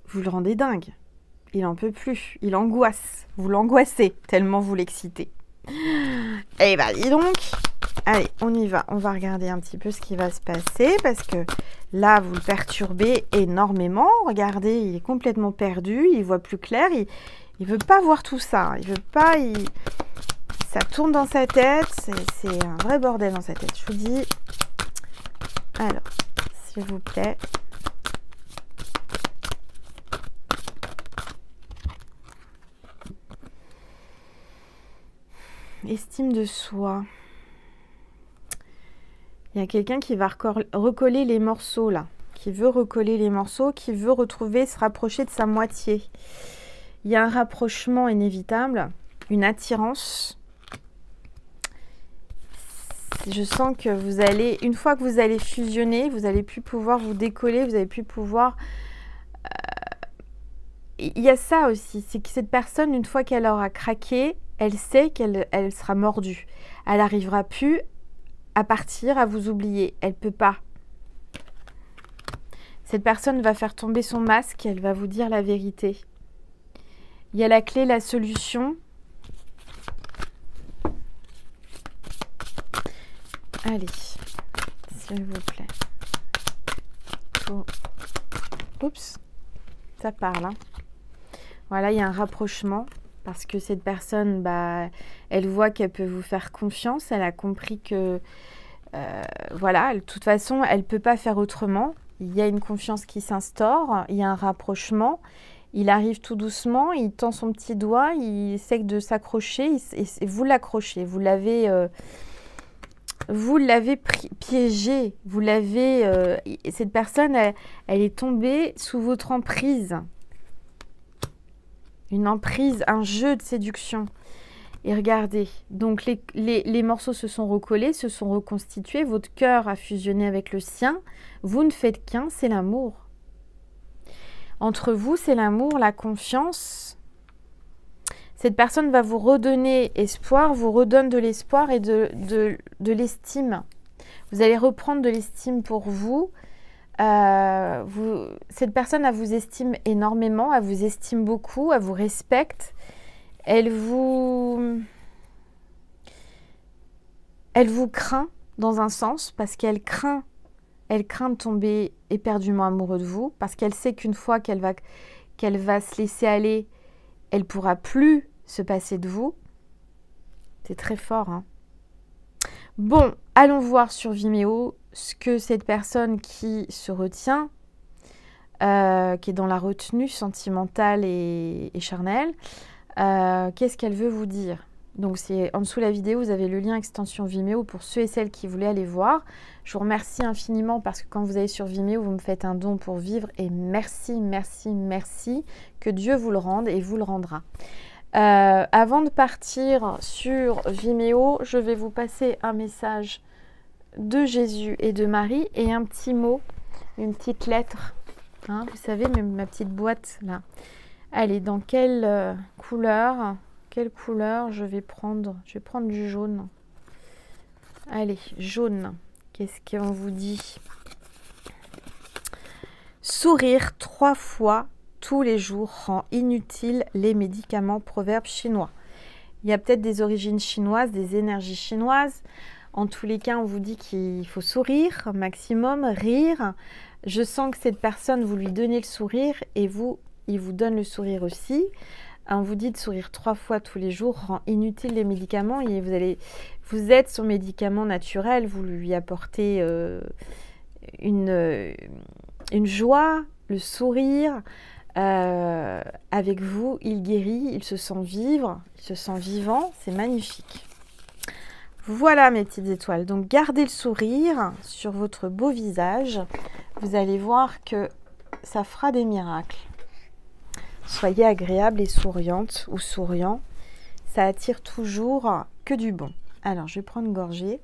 Vous le rendez dingue. Il n'en peut plus. Il angoisse. Vous l'angoissez tellement vous l'excitez. Eh ben, dis donc. Allez, on y va. On va regarder un petit peu ce qui va se passer parce que là, vous le perturbez énormément. Regardez, il est complètement perdu. Il voit plus clair. Il veut pas voir tout ça. Il veut pas. Ça tourne dans sa tête. C'est un vrai bordel dans sa tête. Je vous dis. Alors, s'il vous plaît. Estime de soi. Il y a quelqu'un qui va recoller les morceaux là, qui veut recoller les morceaux, qui veut retrouver, se rapprocher de sa moitié. Il y a un rapprochement inévitable, une attirance. Je sens que vous allez, une fois que vous allez fusionner, vous allez plus pouvoir vous décoller, vous allez plus pouvoir... Il y a ça aussi, c'est que cette personne, une fois qu'elle aura craqué, elle sait qu'elle sera mordue. Elle n'arrivera plus à partir, à vous oublier. Elle ne peut pas. Cette personne va faire tomber son masque, elle va vous dire la vérité. Il y a la clé, la solution. Allez, s'il vous plaît. Oh. Oups, ça parle. Hein. Voilà, il y a un rapprochement. Parce que cette personne, bah, elle voit qu'elle peut vous faire confiance. Elle a compris que, voilà, de toute façon, elle ne peut pas faire autrement. Il y a une confiance qui s'instaure. Il y a un rapprochement. Il arrive tout doucement. Il tend son petit doigt. Il essaie de s'accrocher. Et vous l'accrochez. Vous l'avez piégé. Vous l'avez... cette personne, elle est tombée sous votre emprise. Une emprise, un jeu de séduction. Et regardez, donc les morceaux se sont recollés, se sont reconstitués, votre cœur a fusionné avec le sien. Vous ne faites qu'un, c'est l'amour. Entre vous, c'est l'amour, la confiance. Cette personne va vous redonner espoir, vous redonne de l'espoir et de l'estime. Vous allez reprendre de l'estime pour vous. Cette personne, elle vous estime énormément, elle vous estime beaucoup, elle vous respecte, elle vous craint dans un sens parce qu'elle craint de tomber éperdument amoureux de vous parce qu'elle sait qu'une fois qu'elle va se laisser aller, elle ne pourra plus se passer de vous. C'est très fort. Hein. Bon, allons voir sur Vimeo ce que cette personne qui se retient, qui est dans la retenue sentimentale et charnelle, qu'est-ce qu'elle veut vous dire? Donc c'est en dessous de la vidéo, vous avez le lien extension Vimeo pour ceux et celles qui voulaient aller voir. Je vous remercie infiniment parce que quand vous allez sur Vimeo, vous me faites un don pour vivre et merci, merci, merci. Que Dieu vous le rende et vous le rendra. Avant de partir sur Vimeo, je vais vous passer un message de Jésus et de Marie et un petit mot, une petite lettre, hein, vous savez, ma petite boîte là. Allez, dans quelle couleur je vais prendre? Je vais prendre du jaune. Allez, jaune. Qu'est-ce qu'on vous dit? Sourire 3 fois tous les jours rend inutile les médicaments. Proverbe chinois. Il y a peut-être des origines chinoises, des énergies chinoises. En tous les cas, on vous dit qu'il faut sourire, maximum, rire, Je sens que cette personne, vous lui donnez le sourire et vous, il vous donne le sourire aussi. On vous dit de sourire 3 fois tous les jours rend inutile les médicaments et vous êtes son médicament naturel, vous lui apportez une joie, le sourire. Avec vous, il guérit, il se sent vivre, il se sent vivant, c'est magnifique. Voilà mes petites étoiles, donc gardez le sourire sur votre beau visage, vous allez voir que ça fera des miracles. Soyez agréable et souriante ou souriant, ça attire toujours que du bon. Alors je vais prendre une gorgée.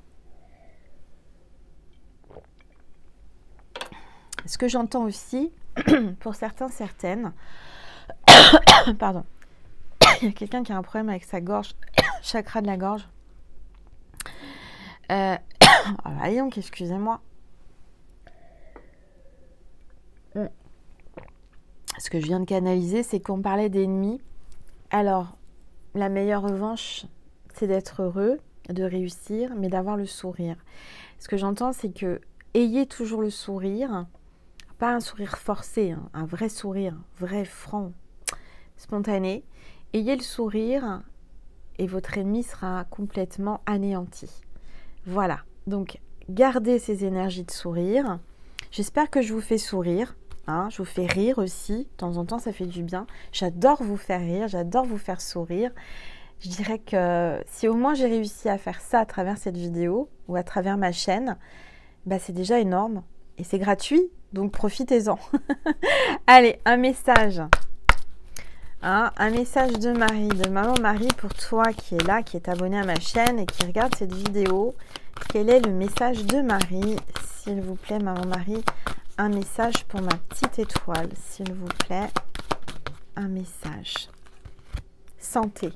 Ce que j'entends aussi, pour certains, certaines, pardon, il y a quelqu'un qui a un problème avec sa gorge, chakra de la gorge. Allez donc, excusez-moi. Ce que je viens de canaliser, c'est qu'on parlait d'ennemis. Alors, la meilleure revanche, c'est d'être heureux, de réussir, mais d'avoir le sourire. Ce que j'entends, c'est que ayez toujours le sourire, pas un sourire forcé, hein, un vrai sourire, vrai, franc, spontané. Ayez le sourire et votre ennemi sera complètement anéanti. Voilà, donc gardez ces énergies de sourire. J'espère que je vous fais sourire. Hein, je vous fais rire aussi, de temps en temps ça fait du bien. J'adore vous faire rire, j'adore vous faire sourire. Je dirais que si au moins j'ai réussi à faire ça à travers cette vidéo ou à travers ma chaîne, bah c'est déjà énorme et c'est gratuit, donc profitez-en. Allez, un message. Hein, un message de Marie, de Maman Marie pour toi qui est là, qui est abonné à ma chaîne et qui regarde cette vidéo. Quel est le message de Marie? S'il vous plaît, Maman Marie, un message pour ma petite étoile, s'il vous plaît. Un message. Santé.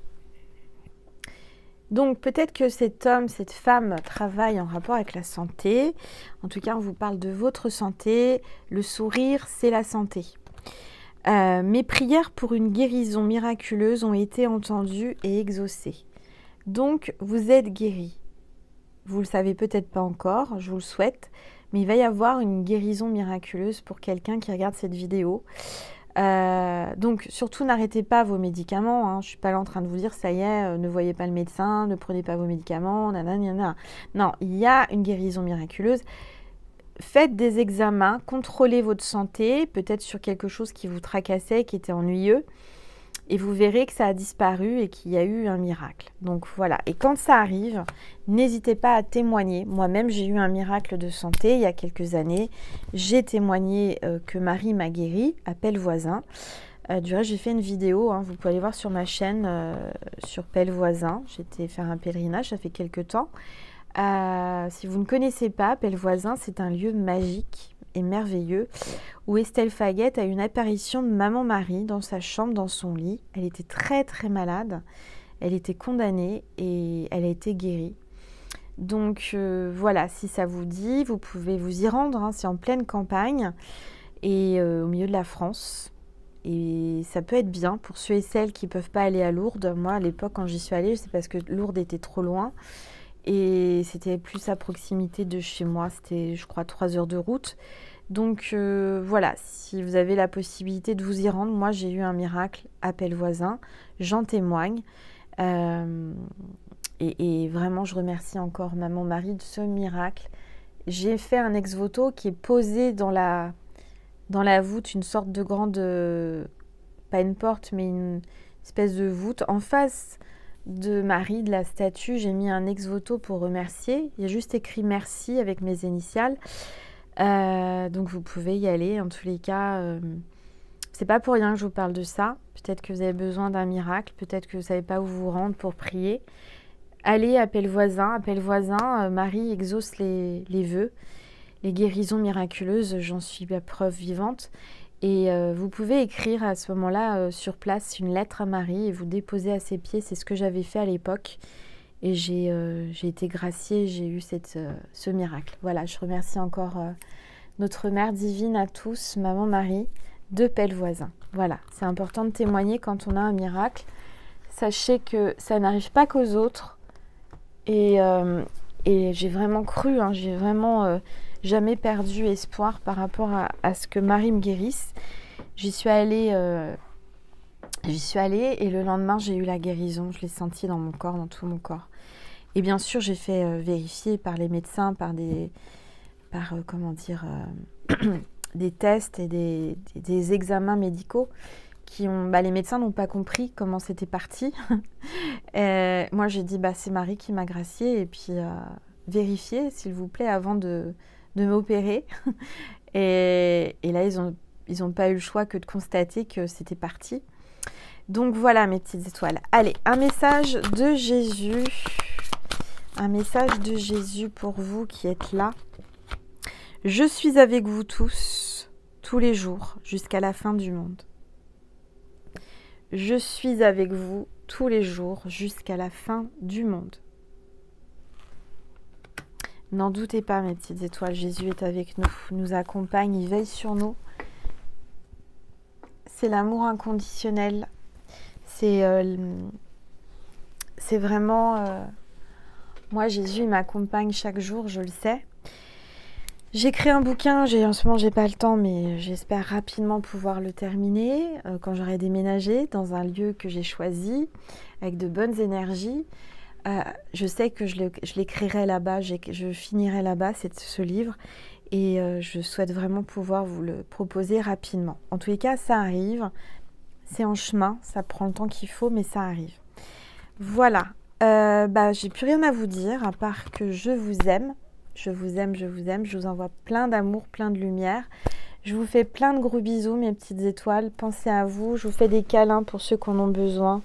Donc peut-être que cet homme, cette femme travaille en rapport avec la santé. En tout cas, on vous parle de votre santé. Le sourire, c'est la santé. Mes prières pour une guérison miraculeuse ont été entendues et exaucées. Donc, vous êtes guéri. Vous ne le savez peut-être pas encore, je vous le souhaite, mais il va y avoir une guérison miraculeuse pour quelqu'un qui regarde cette vidéo. Donc, surtout, n'arrêtez pas vos médicaments. Hein. Je ne suis pas là en train de vous dire, ça y est, ne voyez pas le médecin, ne prenez pas vos médicaments, nanana. Non, il y a une guérison miraculeuse. Faites des examens, contrôlez votre santé, peut-être sur quelque chose qui vous tracassait, qui était ennuyeux, et vous verrez que ça a disparu et qu'il y a eu un miracle. Donc voilà, et quand ça arrive, n'hésitez pas à témoigner. Moi-même, j'ai eu un miracle de santé il y a quelques années. J'ai témoigné que Marie m'a guéri, appel voisin. Du reste, j'ai fait une vidéo, hein, vous pouvez aller voir sur ma chaîne, sur Pelle Voisin. J'étais faire un pèlerinage, ça fait quelques temps. Si vous ne connaissez pas, Pelle Voisin, c'est un lieu magique et merveilleux où Estelle Faguette a une apparition de Maman Marie dans sa chambre, dans son lit. Elle était très très malade, elle était condamnée et elle a été guérie. Donc voilà, si ça vous dit, vous pouvez vous y rendre, hein, c'est en pleine campagne et au milieu de la France. Et ça peut être bien pour ceux et celles qui ne peuvent pas aller à Lourdes. Moi, à l'époque, quand j'y suis allée, c'est parce que Lourdes était trop loin. Et c'était plus à proximité de chez moi, c'était je crois 3 heures de route. Donc voilà, si vous avez la possibilité de vous y rendre, moi j'ai eu un miracle à Pelle Voisin, j'en témoigne. Et vraiment je remercie encore Maman Marie de ce miracle. J'ai fait un ex-voto qui est posé dans la voûte, une sorte de grande, pas une porte, mais une espèce de voûte en face de Marie, de la statue. J'ai mis un ex-voto pour remercier. Il y a juste écrit merci avec mes initiales. Donc vous pouvez y aller. En tous les cas, c'est pas pour rien que je vous parle de ça. Peut-être que vous avez besoin d'un miracle. Peut-être que vous ne savez pas où vous rendre pour prier. Allez à Pelle Voisin. À Pelle Voisin, Marie exauce les vœux, les guérisons miraculeuses. J'en suis la preuve vivante. Et vous pouvez écrire à ce moment-là sur place une lettre à Marie et vous déposer à ses pieds. C'est ce que j'avais fait à l'époque. Et j'ai été graciée, j'ai eu ce miracle. Voilà, je remercie encore notre Mère divine à tous, Maman Marie, de Pelle Voisin. Voilà, c'est important de témoigner quand on a un miracle. Sachez que ça n'arrive pas qu'aux autres. Et j'ai vraiment cru, hein, jamais perdu espoir par rapport à ce que Marie me guérisse. J'y suis allée et le lendemain, j'ai eu la guérison. Je l'ai senti dans mon corps, dans tout mon corps. Et bien sûr, j'ai fait vérifier par les médecins, par des tests et des examens médicaux qui ont... les médecins n'ont pas compris comment c'était parti. Moi, j'ai dit, c'est Marie qui m'a graciée. Et puis, vérifiez, s'il vous plaît, avant de m'opérer. Et là, ils ont pas eu le choix que de constater que c'était parti. Donc, voilà, mes petites étoiles. Allez, un message de Jésus. Un message de Jésus pour vous qui êtes là. Je suis avec vous tous les jours, jusqu'à la fin du monde. Je suis avec vous tous les jours, jusqu'à la fin du monde. N'en doutez pas, mes petites étoiles, Jésus est avec nous, nous accompagne, il veille sur nous. C'est l'amour inconditionnel. C'est vraiment... moi, Jésus, il m'accompagne chaque jour, je le sais. J'ai créé un bouquin, en ce moment j'ai pas le temps, mais j'espère rapidement pouvoir le terminer quand j'aurai déménagé dans un lieu que j'ai choisi, avec de bonnes énergies. Je sais que je l'écrirai là-bas, je finirai là-bas, ce livre, et je souhaite vraiment pouvoir vous le proposer rapidement. En tous les cas, ça arrive, c'est en chemin, ça prend le temps qu'il faut, mais ça arrive. Voilà, j'ai plus rien à vous dire, à part que je vous aime. Je vous aime, je vous aime. Je vous envoie plein d'amour, plein de lumière. Je vous fais plein de gros bisous, mes petites étoiles. Pensez à vous. Je vous fais des câlins pour ceux qui en ont besoin.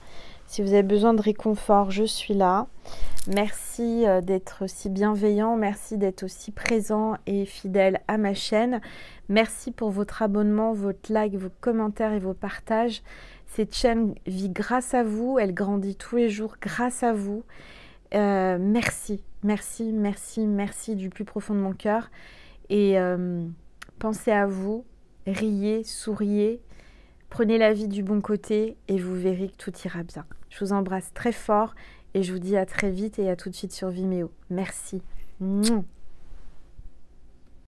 Si vous avez besoin de réconfort, je suis là. Merci d'être aussi bienveillant. Merci d'être aussi présent et fidèle à ma chaîne. Merci pour votre abonnement, votre like, vos commentaires et vos partages. Cette chaîne vit grâce à vous. Elle grandit tous les jours grâce à vous. Merci. Merci, merci, merci du plus profond de mon cœur. Et pensez à vous, riez, souriez, prenez la vie du bon côté et vous verrez que tout ira bien. Je vous embrasse très fort et je vous dis à très vite et à tout de suite sur Vimeo. Merci. Mouah.